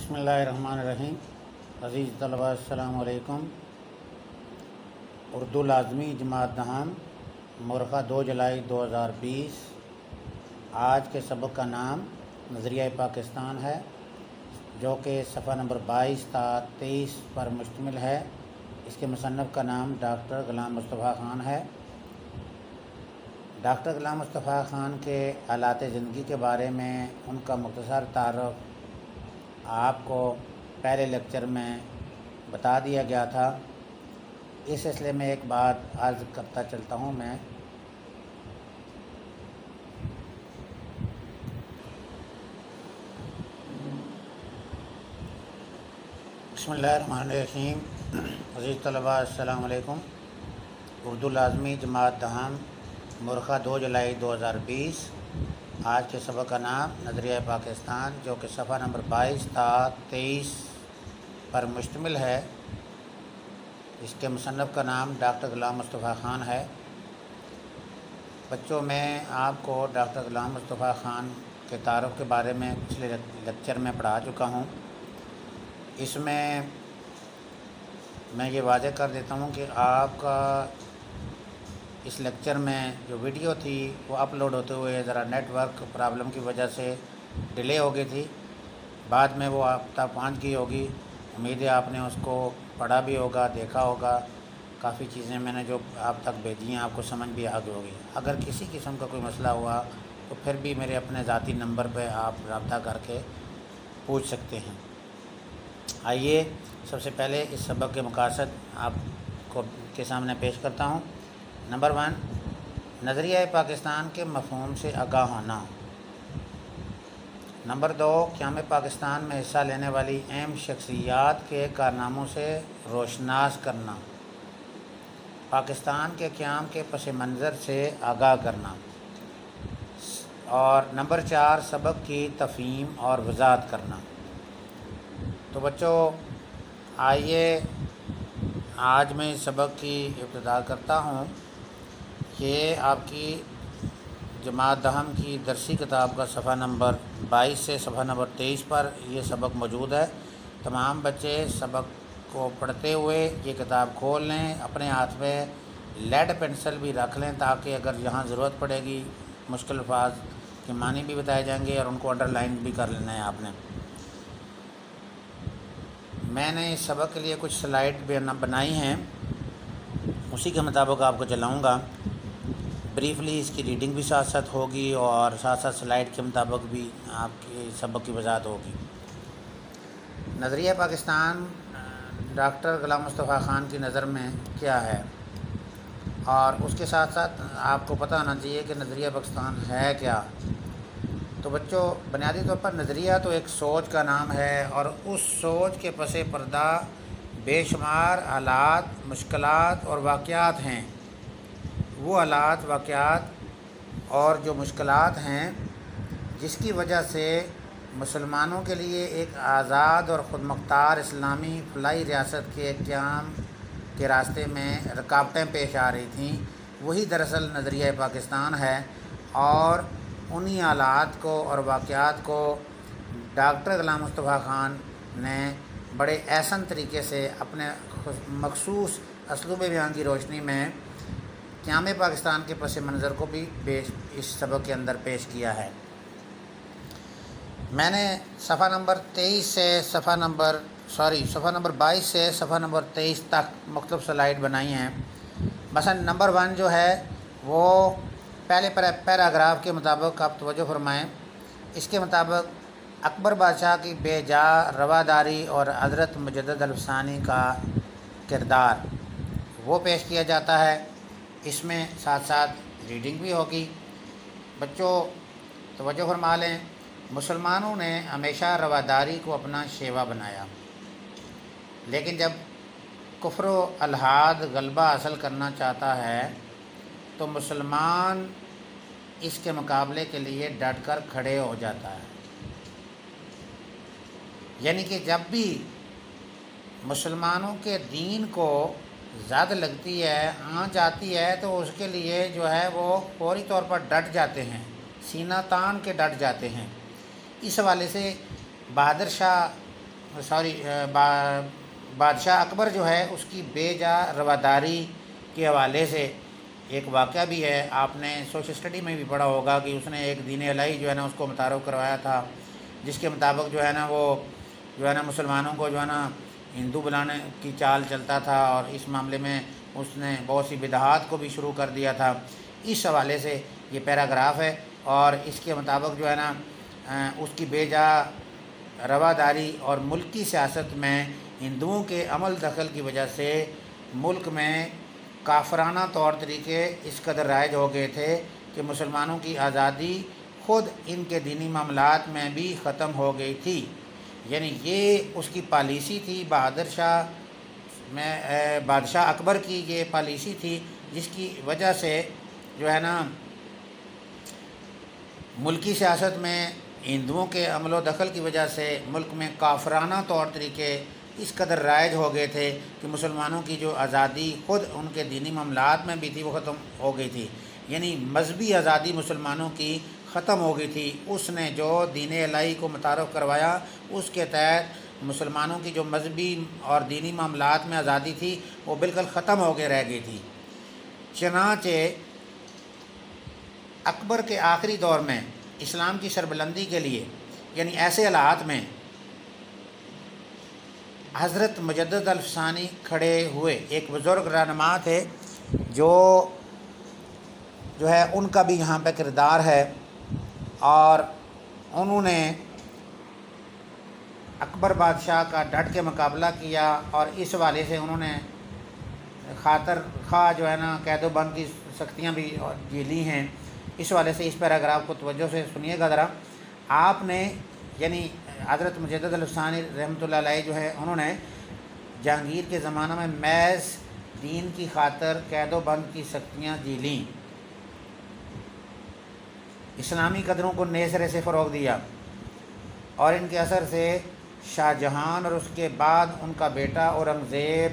بسم اللہ الرحمن الرحیم۔ عزیز طلباء السلام علیکم۔ اردو لازمی جماعت دہم مورخہ 2 جولائی 2020۔ آج کے سبق کا نام نظریہ پاکستان ہے، جو کہ صفحہ نمبر 22 تا 23 پر مشتمل ہے۔ اس کے مصنف کا نام ڈاکٹر غلام مصطفیٰ خان ہے۔ ڈاکٹر غلام مصطفیٰ خان کے حالات زندگی کے بارے میں ان کا مختصر تعارف آپ کو پہلے لیکچر میں بتا دیا گیا تھا۔ اس سلسلے میں ایک بات عرض کرتا چلتا ہوں میں۔ بسم اللہ الرحمن الرحیم۔ عزیز طلباء السلام علیکم۔ اردو لازمی جماعت دہم مورخہ 2 جولائی 2020۔ آج کے سبق کا نام نظریہ پاکستان، جو کہ صفحہ نمبر 22 تا 23 پر مشتمل ہے۔ اس کے مصنف کا نام ڈاکٹر غلام مصطفیٰ خان ہے۔ بچوں، میں آپ کو ڈاکٹر غلام مصطفیٰ خان کے تعارف کے بارے میں پچھلے لیکچر میں پڑھا چکا ہوں۔ اس میں یہ واضح کر دیتا ہوں کہ آپ کا اس لیکچر میں جو ویڈیو تھی وہ اپلوڈ ہوتے ہوئے ذرا نیٹ ورک پرابلم کی وجہ سے ڈیلے ہو گئی تھی۔ بعد میں وہ آپ تک پہنچ گئی ہوگی۔ امید ہے آپ نے اس کو پڑھا بھی ہوگا، دیکھا ہوگا۔ کافی چیزیں میں نے جو آپ تک بھیجی ہیں آپ کو سمجھ بھی آ گئی ہوگی۔ اگر کسی قسم کا کوئی مسئلہ ہوا تو پھر بھی میرے اپنے ذاتی نمبر پہ آپ رابطہ کر کے پوچھ سکتے ہیں۔ آئیے سب سے پہلے اس سبق کے مقاصد آپ کو کے سامنے پیش کرتا ہوں۔ نمبر 1، نظریہ پاکستان کے مفہوم سے آگاہ ہونا۔ نمبر 2، قیام پاکستان میں حصہ لینے والی اہم شخصیات کے کارناموں سے روشناس کرنا۔ پاکستان کے قیام کے پس منظر سے آگاہ کرنا۔ اور نمبر 4، سبق کی تفہیم اور وضاحت کرنا۔ تو بچوں، آئیے آج میں اس سبق کی ابتدا کرتا ہوں۔ یہ آپ کی جماعت دہم کی درسی کتاب کا صفحہ نمبر 22 سے صفحہ نمبر 23 پر یہ سبق موجود ہے۔ تمام بچے سبق کو پڑھتے ہوئے یہ کتاب کھول لیں، اپنے ہاتھ میں لیڈ پینسل بھی رکھ لیں تاکہ اگر یہاں ضرورت پڑے گی مشکل الفاظ کے معنی بھی بتائے جائیں گے اور ان کو انڈر لائن بھی کر لینا ہے آپ نے۔ میں نے اس سبق کے لیے کچھ سلائیڈ بنائی ہیں، اسی کے مطابق آپ کو چلاؤں گا۔ بریفلی اس کی ریڈنگ بھی ساتھ ساتھ ہوگی اور ساتھ ساتھ سلائیڈ کے مطابق بھی آپ کے سبق کی وضاحت ہوگی۔ نظریہ پاکستان ڈاکٹر غلام مصطفیٰ خان کی نظر میں کیا ہے، اور اس کے ساتھ ساتھ آپ کو پتہ ہونا چاہیے کہ نظریہ پاکستان ہے کیا۔ تو بچوں، بنیادی طور پر نظریہ تو ایک سوچ کا نام ہے، اور اس سوچ کے پس پردہ بے شمار حالات، مشکلات اور واقعات ہیں۔ وہ حالات، واقعات اور جو مشکلات ہیں جس کی وجہ سے مسلمانوں کے لیے ایک آزاد اور خود مختار اسلامی فلاحی ریاست کے قیام کے راستے میں رکاوٹیں پیش آ رہی تھیں، وہی دراصل نظریہ پاکستان ہے۔ اور انہی حالات کو اور واقعات کو ڈاکٹر غلام مصطفیٰ خان نے بڑے احسن طریقے سے اپنے مخصوص اسلوب بیان کی روشنی میں قیام پاکستان کے پس منظر کو بھی اس سبق کے اندر پیش کیا ہے۔ میں نے صفحہ نمبر 22 سے صفحہ نمبر 23 تک مختلف سلائیڈ بنائی ہیں۔ مثلا نمبر 1 جو ہے وہ پہلے پیراگراف کے مطابق آپ توجہ فرمائیں۔ اس کے مطابق اکبر بادشاہ کی بے جا رواداری اور حضرت مجدد الفسانی کا کردار وہ پیش کیا جاتا ہے۔ اس میں ساتھ ساتھ ریڈنگ بھی ہوگی۔ بچوں توجہ فرما لیں، مسلمانوں نے ہمیشہ رواداری کو اپنا شیوا بنایا، لیکن جب کفر و الحاد غلبہ حاصل کرنا چاہتا ہے تو مسلمان اس کے مقابلے کے لیے ڈٹ کر کھڑے ہو جاتا ہے۔ یعنی کہ جب بھی مسلمانوں کے دین کو زد لگتی ہے، آنچ آتی ہے، تو اس کے لیے جو ہے وہ فوری طور پر ڈٹ جاتے ہیں، سینہ تان کے ڈٹ جاتے ہیں۔ اس حوالے سے بہادر شاہ بادشاہ اکبر جو ہے اس کی بے جا رواداری کے حوالے سے ایک واقعہ بھی ہے. آپ نے سوشل اسٹڈی میں بھی پڑھا ہوگا کہ اس نے ایک دین الہی جو ہے نا اس کو متعارف کروایا تھا، جس کے مطابق جو ہے نا وہ جو ہے نا مسلمانوں کو جو ہے نا ہندو بلانے کی چال چلتا تھا، اور اس معاملے میں اس نے بہت سی بدعات کو بھی شروع کر دیا تھا. اس حوالے سے یہ پیراگراف ہے، اور اس کے مطابق جو ہے نا اس کی بے جا رواداری اور ملکی سیاست میں ہندوؤں کے عمل دخل کی وجہ سے ملک میں کافرانہ طور طریقے اس قدر رائج ہو گئے تھے کہ مسلمانوں کی آزادی خود ان کے دینی معاملات میں بھی ختم ہو گئی تھی. یعنی یہ اس کی پالیسی تھی، بادشاہ اکبر کی یہ پالیسی تھی، جس کی وجہ سے جو ہے نا ملکی سیاست میں ہندوؤں کے عمل و دخل کی وجہ سے ملک میں کافرانہ طور طریقے اس قدر رائج ہو گئے تھے کہ مسلمانوں کی جو آزادی خود ان کے دینی معاملات میں بھی تھی وہ ختم ہو گئی تھی. یعنی مذہبی آزادی مسلمانوں کی ختم ہو گئی تھی. اس نے جو دین الہی کو متعارف کروایا اس کے تحت مسلمانوں کی جو مذہبی اور دینی معاملات میں آزادی تھی وہ بالکل ختم ہو کے رہ گئی تھی. چنانچہ اکبر کے آخری دور میں اسلام کی سربلندی کے لیے، یعنی ایسے حالات میں حضرت مجدد الفسانی کھڑے ہوئے. ایک بزرگ رہنما تھے جو ہے ان کا بھی یہاں پہ کردار ہے، اور انہوں نے اکبر بادشاہ کا ڈٹ کے مقابلہ کیا، اور اس حوالے سے انہوں نے خاطر خواہ جو ہے نا قید و بند کی سختیاں بھی جھیلی ہیں. اس حوالے سے اس پیراگراف کو توجہ سے سنیے گا ذرا. آپ نے یعنی حضرت مجدد الفسانی رحمۃ اللہ علیہ جو ہے انہوں نے جہانگیر کے زمانہ میں محض دین کی خاطر قید و بند کی سختیاں جھیلیں، اسلامی قدروں کو نئے سرے سے فروغ دیا، اور ان کے اثر سے شاہ جہان اور اس کے بعد ان کا بیٹا اورنگزیب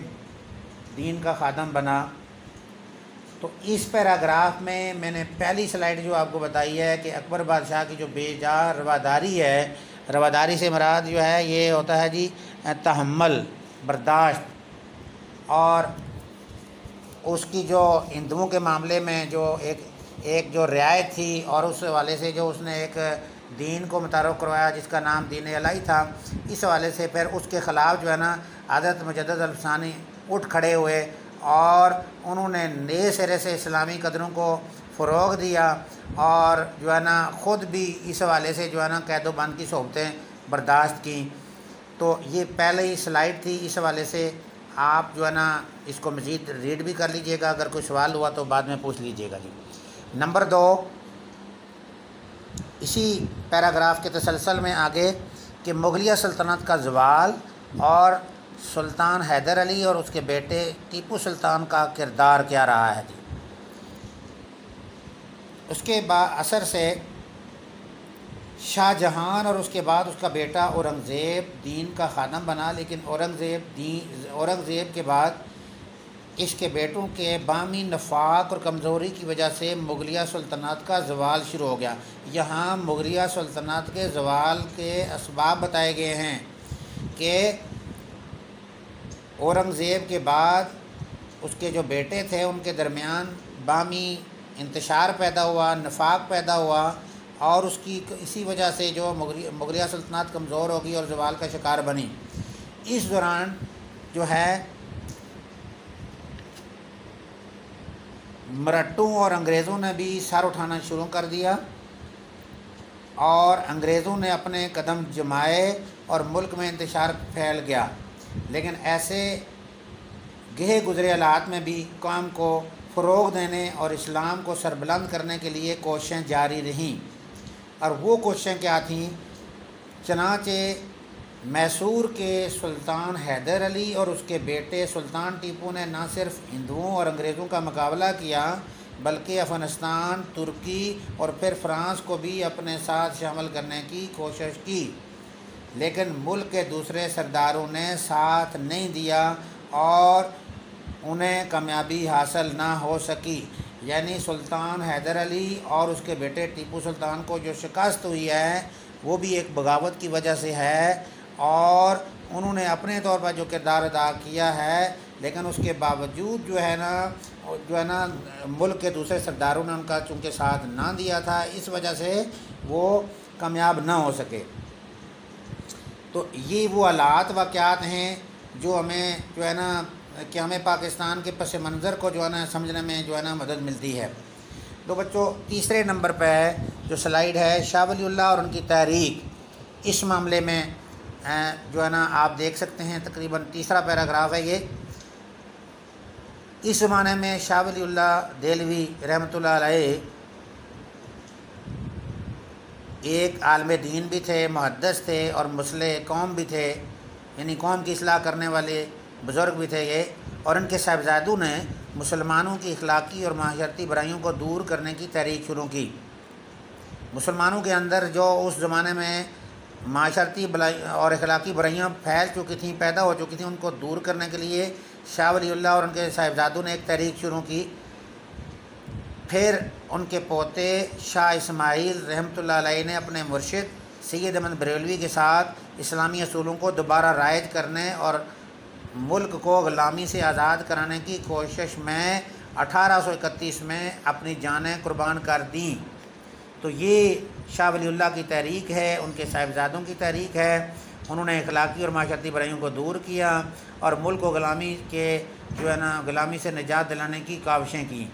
دین کا خادم بنا. تو اس پیراگراف میں نے پہلی سلائیڈ جو آپ کو بتائی ہے کہ اکبر بادشاہ کی جو بے جا رواداری ہے، رواداری سے مراد جو ہے یہ ہوتا ہے جی تحمل، برداشت، اور اس کی جو ہندوؤں کے معاملے میں جو ایک جو رعایت تھی، اور اس حوالے سے جو اس نے ایک دین کو متعارف کروایا جس کا نام دین الہی تھا. اس حوالے سے پھر اس کے خلاف جو ہے نا حضرت مجدد الفسانی اٹھ کھڑے ہوئے، اور انہوں نے نئے سرے سے اسلامی قدروں کو فروغ دیا، اور جو ہے نا خود بھی اس حوالے سے جو ہے نا قید و بند کی صحبتیں برداشت کیں. تو یہ پہلے ہی سلائیڈ تھی. اس حوالے سے آپ جو ہے نا اس کو مزید ریڈ بھی کر لیجئے گا، اگر کوئی سوال ہوا تو بعد میں پوچھ لیجئے گا جی. نمبر 2، اسی پیراگراف کے تسلسل میں آگے کہ مغلیہ سلطنت کا زوال اور سلطان حیدر علی اور اس کے بیٹے ٹیپو سلطان کا کردار کیا رہا ہے جی. اس کے اثر سے شاہ جہان اور اس کے بعد اس کا بیٹا اورنگزیب دین کا خادم بنا، لیکن اورنگزیب کے بعد اس کے بیٹوں کے باہمی نفاق اور کمزوری کی وجہ سے مغلیہ سلطنت کا زوال شروع ہو گیا. یہاں مغلیہ سلطنت کے زوال کے اسباب بتائے گئے ہیں کہ اورنگزیب کے بعد اس کے جو بیٹے تھے ان کے درمیان باہمی انتشار پیدا ہوا، نفاق پیدا ہوا، اور اسی وجہ سے جو مغلیہ سلطنت کمزور ہوگی اور زوال کا شکار بنی. اس دوران جو ہے مرہٹوں اور انگریزوں نے بھی سر اٹھانا شروع کر دیا، اور انگریزوں نے اپنے قدم جمائے اور ملک میں انتشار پھیل گیا. لیکن ایسے گہے گزرے حالات میں بھی قوم کو فروغ دینے اور اسلام کو سربلند کرنے کے لیے کوششیں جاری رہیں. اور وہ کوششیں کیا تھیں؟ چنانچہ میسور کے سلطان حیدر علی اور اس کے بیٹے سلطان ٹیپو نے نہ صرف ہندوؤں اور انگریزوں کا مقابلہ کیا بلکہ افغانستان، ترکی اور پھر فرانس کو بھی اپنے ساتھ شامل کرنے کی کوشش کی، لیکن ملک کے دوسرے سرداروں نے ساتھ نہیں دیا اور انہیں کامیابی حاصل نہ ہو سکی. یعنی سلطان حیدر علی اور اس کے بیٹے ٹیپو سلطان کو جو شکست ہوئی ہے وہ بھی ایک بغاوت کی وجہ سے ہے، اور انہوں نے اپنے طور پر جو کردار ادا کیا ہے، لیکن اس کے باوجود جو ہے نا ملک کے دوسرے سرداروں نے ان کا چونکہ ساتھ نہ دیا تھا، اس وجہ سے وہ کامیاب نہ ہو سکے۔ تو یہ وہ حالات واقعات ہیں جو ہمیں جو ہے نا کہ ہمیں پاکستان کے پس منظر کو جو ہے نا سمجھنے میں جو ہے نا مدد ملتی ہے۔ تو بچوں تیسرے نمبر پہ ہے جو سلائیڈ ہے شاہ ولی اللہ اور ان کی تحریک، اس معاملے میں جو ہے نا آپ دیکھ سکتے ہیں تقریباً تیسرا پیراگراف ہے یہ۔ اس زمانے میں شاہ ولی اللہ دہلوی رحمۃ اللہ علیہ ایک عالم دین بھی تھے، محدث تھے اور مصلح قوم بھی تھے، یعنی قوم کی اصلاح کرنے والے بزرگ بھی تھے یہ، اور ان کے صاحبزادوں نے مسلمانوں کی اخلاقی اور معاشرتی برائیوں کو دور کرنے کی تحریک شروع کی۔ مسلمانوں کے اندر جو اس زمانے میں معاشرتی اور اخلاقی برائیاں پھیل چکی تھیں، پیدا ہو چکی تھیں، ان کو دور کرنے کے لیے شاہ ولی اللہ اور ان کے صاحبزادوں نے ایک تحریک شروع کی۔ پھر ان کے پوتے شاہ اسماعیل رحمۃ اللہ علیہ نے اپنے مرشد سید احمد بریلوی کے ساتھ اسلامی اصولوں کو دوبارہ رائج کرنے اور ملک کو غلامی سے آزاد کرانے کی کوشش میں 1831 میں اپنی جانیں قربان کر دیں۔ تو یہ شاہ ولی اللہ کی تحریک ہے، ان کے صاحبزادوں کی تحریک ہے۔ انہوں نے اخلاقی اور معاشرتی برائیوں کو دور کیا اور ملک کو غلامی کے جو ہے نا غلامی سے نجات دلانے کی کاوشیں کیں۔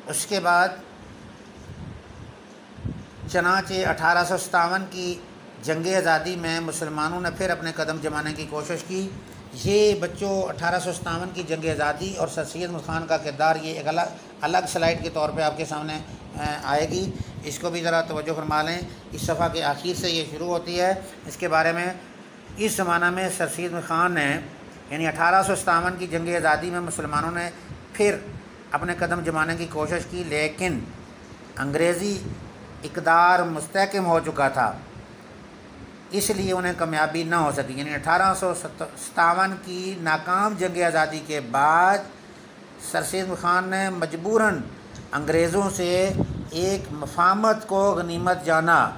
اس کے بعد چنانچہ 1857 کی جنگ آزادی میں مسلمانوں نے پھر اپنے قدم جمانے کی کوشش کی۔ یہ بچوں 1857 کی جنگ آزادی اور سر سید احمد خان کا کردار یہ ایک الگ سلائیڈ کے طور پہ آپ کے سامنے آئے گی، اس کو بھی ذرا توجہ فرما لیں۔ اس صفحہ کے آخر سے یہ شروع ہوتی ہے، اس کے بارے میں اس زمانہ میں سر سید احمد خان نے یعنی 1857 کی جنگ آزادی میں مسلمانوں نے پھر اپنے قدم جمانے کی کوشش کی، لیکن انگریزی اقدار مستحکم ہو چکا تھا، اس لیے انہیں کامیابی نہ ہو سکی۔ یعنی 1857 کی ناکام جنگ آزادی کے بعد سر سید احمد خان نے مجبوراً انگریزوں سے ایک مفاہمت کو غنیمت جانا،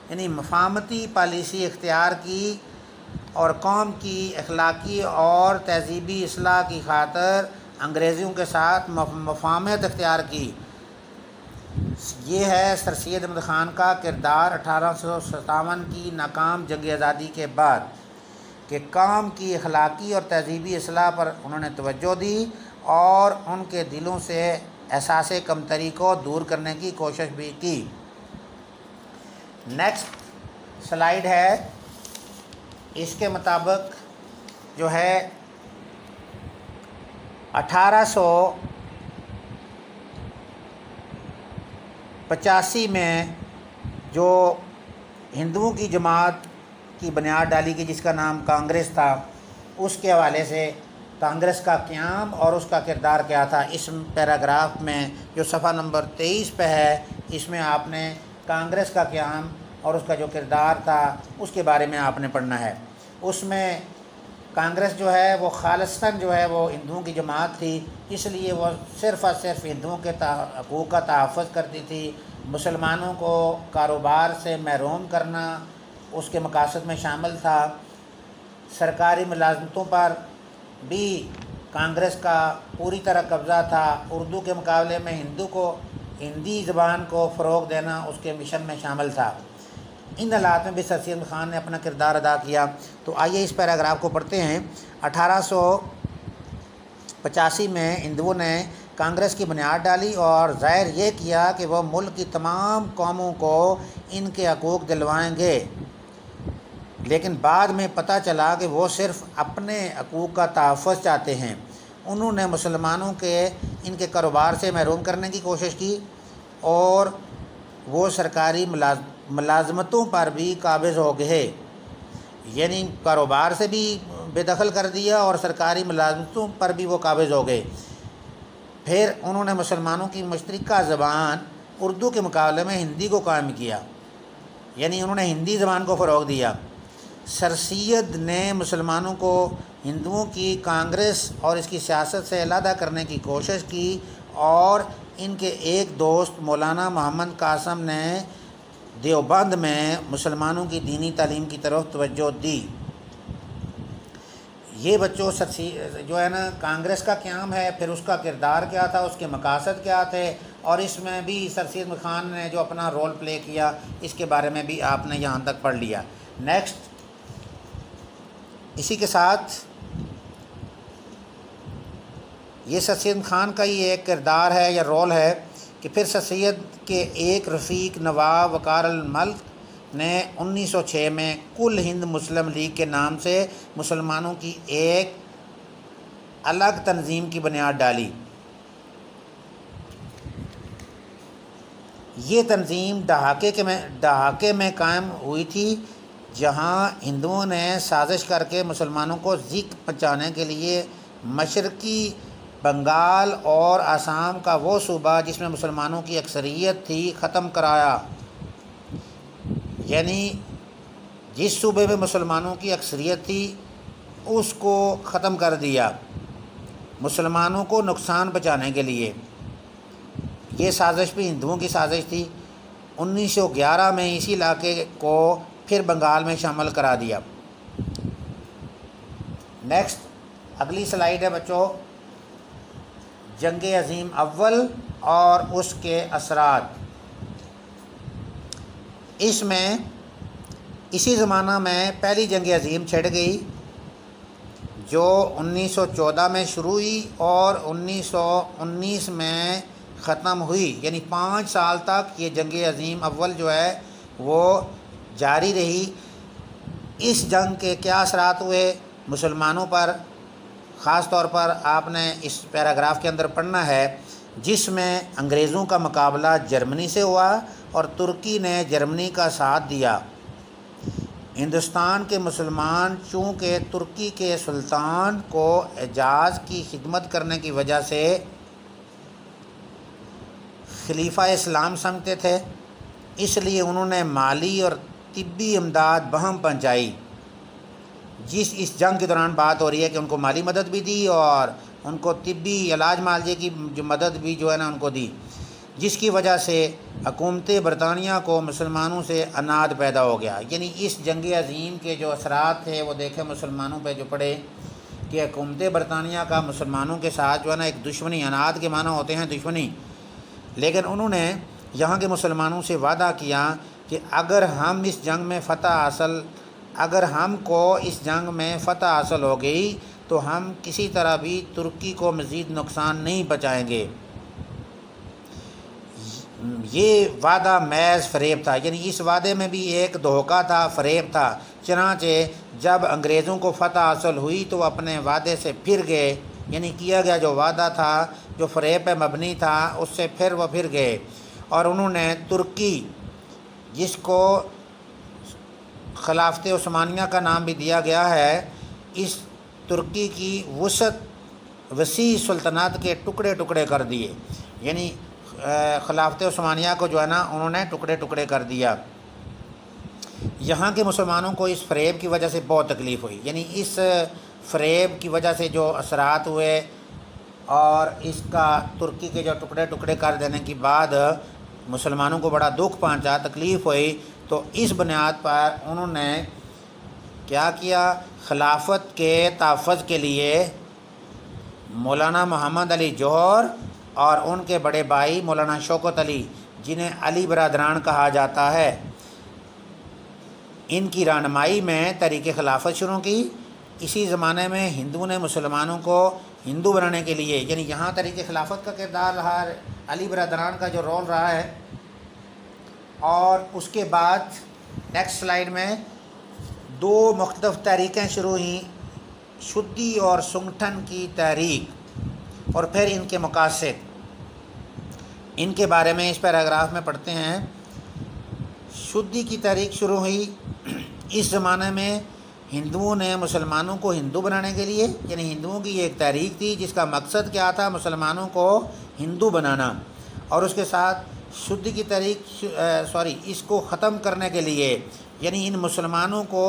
یعنی مفاہمتی پالیسی اختیار کی اور قوم کی اخلاقی اور تہذیبی اصلاح کی خاطر انگریزوں کے ساتھ مفاہمت اختیار کی۔ یہ ہے سر سید احمد خان کا کردار 1857 کی ناکام جنگ آزادی کے بعد، کہ قوم کی اخلاقی اور تہذیبی اصلاح پر انہوں نے توجہ دی اور ان کے دلوں سے احساس کمتری کو دور کرنے کی کوشش بھی کی۔ نیکسٹ سلائیڈ ہے، اس کے مطابق جو ہے 1885 میں جو ہندوؤں کی جماعت کی بنیاد ڈالی گئی جس کا نام کانگریس تھا، اس کے حوالے سے کانگریس کا قیام اور اس کا کردار کیا تھا، اس پیراگراف میں جو صفحہ نمبر 23 پہ ہے، اس میں آپ نے کانگریس کا قیام اور اس کا جو کردار تھا اس کے بارے میں آپ نے پڑھنا ہے۔ اس میں کانگریس جو ہے وہ خالصتاً جو ہے وہ ہندوؤں کی جماعت تھی، اس لیے وہ صرف اور صرف ہندوؤں کے حقوق کا تحفظ کرتی تھی۔ مسلمانوں کو کاروبار سے محروم کرنا اس کے مقاصد میں شامل تھا۔ سرکاری ملازمتوں پر بھی کانگریس کا پوری طرح قبضہ تھا۔ اردو کے مقابلے میں ہندی زبان کو فروغ دینا اس کے مشن میں شامل تھا۔ ان حالات میں بھی سر سید احمد خان نے اپنا کردار ادا کیا۔ تو آئیے اس پیراگراف کو پڑھتے ہیں۔ 1885 میں ہندوؤں نے کانگریس کی بنیاد ڈالی اور ظاہر یہ کیا کہ وہ ملک کی تمام قوموں کو ان کے حقوق دلوائیں گے، لیکن بعد میں پتہ چلا کہ وہ صرف اپنے حقوق کا تحفظ چاہتے ہیں۔ انہوں نے مسلمانوں کے ان کے کاروبار سے محروم کرنے کی کوشش کی اور وہ سرکاری ملازمتوں پر بھی قابض ہو گئے، یعنی کاروبار سے بھی بے دخل کر دیا اور سرکاری ملازمتوں پر بھی وہ قابض ہو گئے۔ پھر انہوں نے مسلمانوں کی مشترکہ زبان اردو کے مقابلے میں ہندی کو قائم کیا، یعنی انہوں نے ہندی زبان کو فروغ دیا۔ سر سید نے مسلمانوں کو ہندوؤں کی کانگریس اور اس کی سیاست سے علیحدہ کرنے کی کوشش کی اور ان کے ایک دوست مولانا محمد قاسم نے دیوبند میں مسلمانوں کی دینی تعلیم کی طرف توجہ دی۔ یہ بچوں جو ہے نا کانگریس کا قیام ہے، پھر اس کا کردار کیا تھا، اس کے مقاصد کیا تھے، اور اس میں بھی سر سید احمد خان نے جو اپنا رول پلے کیا، اس کے بارے میں بھی آپ نے یہاں تک پڑھ لیا۔ نیکسٹ، اسی کے ساتھ یہ سر سید احمد خان کا ہی ایک کردار ہے یا رول ہے کہ پھر سر سید کے ایک رفیق نواب وقار الملک نے 1906 میں کل ہند مسلم لیگ کے نام سے مسلمانوں کی ایک الگ تنظیم کی بنیاد ڈالی۔ یہ تنظیم ڈھاکے میں قائم ہوئی تھی، جہاں ہندوؤں نے سازش کر کے مسلمانوں کو ذکر پہنچانے کے لیے مشرقی بنگال اور آسام کا وہ صوبہ جس میں مسلمانوں کی اکثریت تھی ختم کرایا۔ یعنی جس صوبے میں مسلمانوں کی اکثریت تھی اس کو ختم کر دیا مسلمانوں کو نقصان پہنچانے کے لیے۔ یہ سازش بھی ہندوؤں کی سازش تھی۔ 1911 میں اسی علاقے کو پھر بنگال میں شامل کرا دیا۔ نیکسٹ، اگلی سلائیڈ ہے بچوں، جنگ عظیم اول اور اس کے اثرات۔ اس میں اسی زمانہ میں پہلی جنگ عظیم چھڑ گئی جو 1914 میں شروع ہوئی اور 1919 میں ختم ہوئی، یعنی 5 سال تک یہ جنگ عظیم اول جو ہے وہ جاری رہی۔ اس جنگ کے کیا اثرات ہوئے مسلمانوں پر، خاص طور پر آپ نے اس پیراگراف کے اندر پڑھنا ہے، جس میں انگریزوں کا مقابلہ جرمنی سے ہوا اور ترکی نے جرمنی کا ساتھ دیا۔ ہندوستان کے مسلمان چونکہ ترکی کے سلطان کو حجاز کی خدمت کرنے کی وجہ سے خلیفہ اسلام سمجھتے تھے، اس لیے انہوں نے مالی اور طبی امداد بہم پہنچائی۔ اس جنگ کے دوران بات ہو رہی ہے کہ ان کو مالی مدد بھی دی اور ان کو طبی علاج معالجے کی جو مدد بھی جو ہے نا ان کو دی، جس کی وجہ سے حکومت برطانیہ کو مسلمانوں سے عناد پیدا ہو گیا۔ یعنی اس جنگ عظیم کے جو اثرات تھے وہ دیکھیں مسلمانوں پہ جو پڑے کہ حکومت برطانیہ کا مسلمانوں کے ساتھ جو ہے نا ایک دشمنی، عناد کے معنی ہوتے ہیں دشمنی، لیکن انہوں نے یہاں کے مسلمانوں سے وعدہ کیا کہ اگر ہم کو اس جنگ میں فتح حاصل ہو گئی تو ہم کسی طرح بھی ترکی کو مزید نقصان نہیں پہنچائیں گے۔ یہ وعدہ محض فریب تھا، یعنی اس وعدے میں بھی ایک دھوکہ تھا، فریب تھا۔ چنانچہ جب انگریزوں کو فتح حاصل ہوئی تو وہ اپنے وعدے سے پھر گئے، یعنی کیا گیا جو وعدہ تھا جو فریب پہ مبنی تھا اس سے وہ پھر گئے، اور انہوں نے ترکی، جس کو خلافت عثمانیہ کا نام بھی دیا گیا ہے، اس ترکی کی وسیع سلطنت کے ٹکڑے ٹکڑے کر دیے، یعنی خلافت عثمانیہ کو جو ہے نا انہوں نے ٹکڑے ٹکڑے کر دیا۔ یہاں کے مسلمانوں کو اس فریب کی وجہ سے بہت تکلیف ہوئی، یعنی اس فریب کی وجہ سے جو اثرات ہوئے اور اس کا ترکی کے جو ٹکڑے ٹکڑے کر دینے کے بعد مسلمانوں کو بڑا دکھ پہنچا، تکلیف ہوئی، تو اس بنیاد پر انہوں نے کیا کیا، خلافت کے تحفظ کے لیے مولانا محمد علی جوہر اور ان کے بڑے بھائی مولانا شوکت علی، جنہیں علی برادران کہا جاتا ہے، ان کی رہنمائی میں تحریک خلافت شروع کی۔ اسی زمانے میں ہندوؤں نے مسلمانوں کو ہندو بنانے کے لیے، یعنی یہاں تحریک خلافت کا کردار رہا، علی برادران کا جو رول رہا ہے، اور اس کے بعد نیکسٹ سلائیڈ میں 2 مختلف تحریکیں شروع ہوئیں، شدی اور سنگٹھن کی تحریک، اور پھر ان کے مقاصد، ان کے بارے میں اس پیراگراف میں پڑھتے ہیں۔ شدی کی تحریک شروع ہوئی، اس زمانے میں ہندوؤں نے مسلمانوں کو ہندو بنانے کے لیے، یعنی ہندوؤں کی یہ ایک تحریک تھی جس کا مقصد کیا تھا، مسلمانوں کو ہندو بنانا، اور اس کے ساتھ شدی کی تحریک اس کو ختم کرنے کے لیے، یعنی ان مسلمانوں کو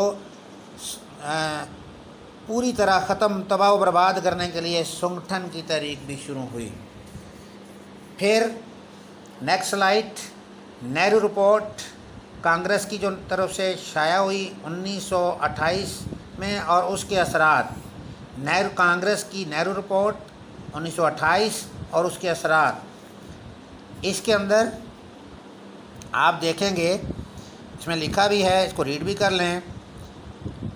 پوری طرح تباہ و برباد کرنے کے لیے سنگٹھن کی تحریک بھی شروع ہوئی۔ پھر next slide, Nehru report Congress کی جو طرف سے شائع ہوئی 1928 میں، اور اس کے اثرات کانگریس کی نہرو رپورٹ 1928 اور اس کے اثرات، اس کے اندر آپ دیکھیں گے اس میں لکھا بھی ہے، اس کو ریڈ بھی کر لیں۔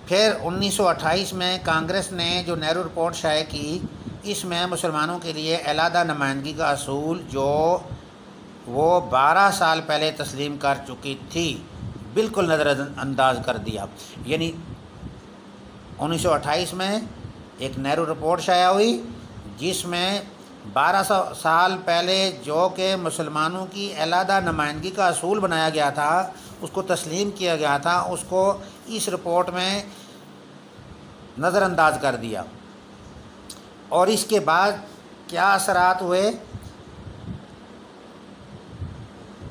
پھر 1928 میں کانگریس نے جو نہرو رپورٹ شائع کی، اس میں مسلمانوں کے لیے علیحدہ نمائندگی کا اصول جو وہ 12 سال پہلے تسلیم کر چکی تھی، بالکل نظر انداز کر دیا۔ یعنی 1928 میں ایک نہرو رپورٹ شائع ہوئی جس میں 12 سال پہلے جو کہ مسلمانوں کی علیحدہ نمائندگی کا اصول بنایا گیا تھا، اس کو تسلیم کیا گیا تھا، اس کو اس رپورٹ میں نظر انداز کر دیا۔ اور اس کے بعد کیا اثرات ہوئے؟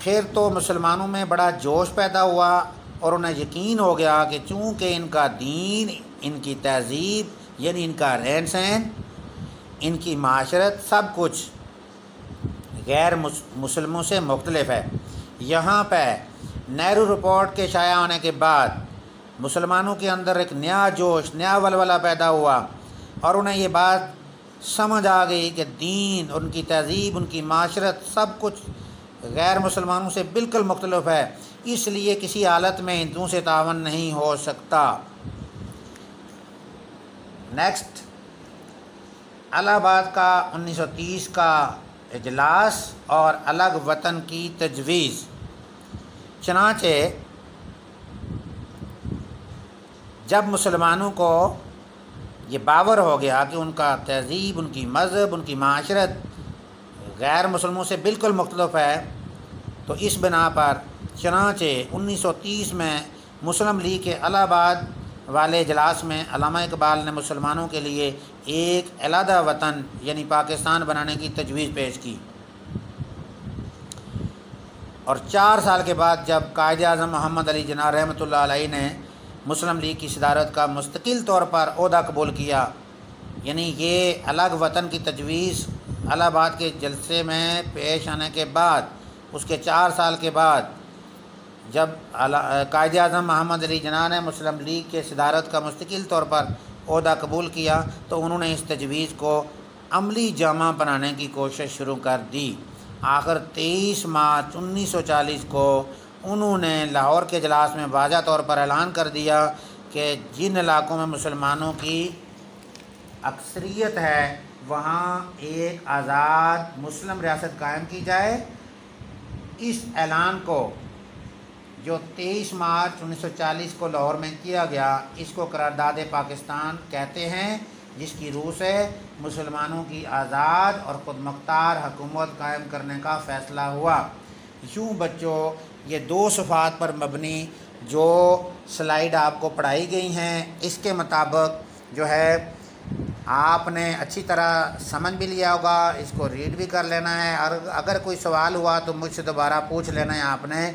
پھر تو مسلمانوں میں بڑا جوش پیدا ہوا اور انہیں یقین ہو گیا کہ چونکہ ان کا دین، ان کی تہذیب یعنی ان کا رہن سہن، ان کی معاشرت سب کچھ غیر مسلموں سے مختلف ہے۔ یہاں پہ نہرو رپورٹ کے شائع ہونے کے بعد مسلمانوں کے اندر ایک نیا جوش، نیا ولولہ پیدا ہوا، اور انہیں یہ بات سمجھ آ گئی کہ دین، ان کی تہذیب، ان کی معاشرت سب کچھ غیر مسلمانوں سے بالکل مختلف ہے، اس لیے کسی حالت میں ہندوؤں سے تعاون نہیں ہو سکتا۔ نیکسٹ، الہ آباد کا 1930 کا اجلاس اور الگ وطن کی تجویز۔ چنانچہ جب مسلمانوں کو یہ باور ہو گیا کہ ان کا تہذیب، ان کی مذہب، ان کی معاشرت غیر مسلموں سے بالکل مختلف ہے، تو اس بنا پر چنانچہ 1930 میں مسلم لیگ کے الہ آباد والے اجلاس میں علامہ اقبال نے مسلمانوں کے لیے ایک علیحدہ وطن یعنی پاکستان بنانے کی تجویز پیش کی۔ اور 4 سال کے بعد جب قائد اعظم محمد علی جناح رحمۃ اللہ علیہ نے مسلم لیگ کی صدارت کا مستقل طور پر عہدہ قبول کیا، یعنی یہ الگ وطن کی تجویز الہ آباد کے جلسے میں پیش آنے کے بعد، اس کے 4 سال کے بعد جب قائد اعظم محمد علی جناح نے مسلم لیگ کے صدارت کا مستقل طور پر عہدہ قبول کیا، تو انہوں نے اس تجویز کو عملی جامہ بنانے کی کوشش شروع کر دی۔ آخر 23 مارچ 1940 کو انہوں نے لاہور کے اجلاس میں واضح طور پر اعلان کر دیا کہ جن علاقوں میں مسلمانوں کی اکثریت ہے وہاں ایک آزاد مسلم ریاست قائم کی جائے۔ اس اعلان کو جو 23 مارچ 1940 کو لاہور میں کیا گیا، اس کو قرارداد پاکستان کہتے ہیں، جس کی روح سے مسلمانوں کی آزاد اور خود مختار حکومت قائم کرنے کا فیصلہ ہوا۔ یوں بچوں، یہ 2 صفحات پر مبنی جو سلائیڈ آپ کو پڑھائی گئی ہیں، اس کے مطابق جو ہے آپ نے اچھی طرح سمجھ بھی لیا ہوگا، اس کو ریڈ بھی کر لینا ہے، اور اگر کوئی سوال ہوا تو مجھ سے دوبارہ پوچھ لینا ہے آپ نے۔